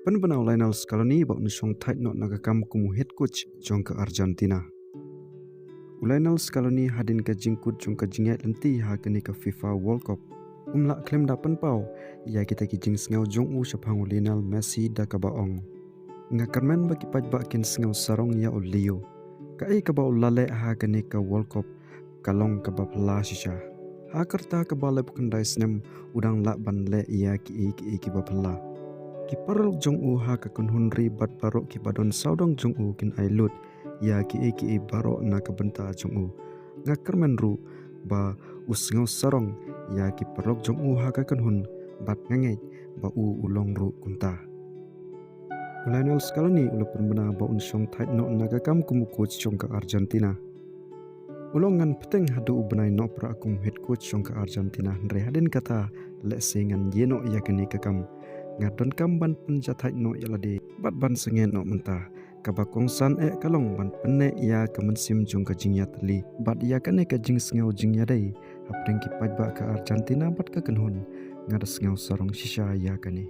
Penbenau Lionel Scaloni ba unsong tight not nagakam kumu head coach jong ke Argentina. Lionel Scaloni hadin ke jingkut jong ke jingat lenti ha kini ke FIFA World Cup. Umla klaim dapan pau ia kita ki jing sengau jong u syapang Lionel Messi da ka baong. Ngakarmen bagi pajba kin sengau sarong ya Leo. Kai ka ba ulale ha kini ke World Cup kalong ka ba pla shisha. Ha kerta ka ba lep kendai snem udang lak ban le ia ki ba pla. Kiparol jong u ha ka kunhunri bat barok ki badon saudong jong u kin ailut ya ki barok na ka benta jong u ngakermen ru ba usngau sarong ya ki parok jong u ha ka kunhun bat ngangej ba u ulong ru kunta. Lionel Scaloni ulo penbena ba unsong tight no naga kam kumu coach jong ka Argentina. Ulongan peteng hadu ubenai no pra akum head coach jong ka Argentina ndre hadin kata le sengan yeno ya kini kakam ngadon kamban penjatai no yalade bat ban sengen no mentah kabakong san kalong ban penne ia kemensim jong ka jingya teli bat ia kane ka jing sengau jingya dai hapdeng ki pajba ka Argentina bat ka kenhun ngada sengau sarong shisha ia kane.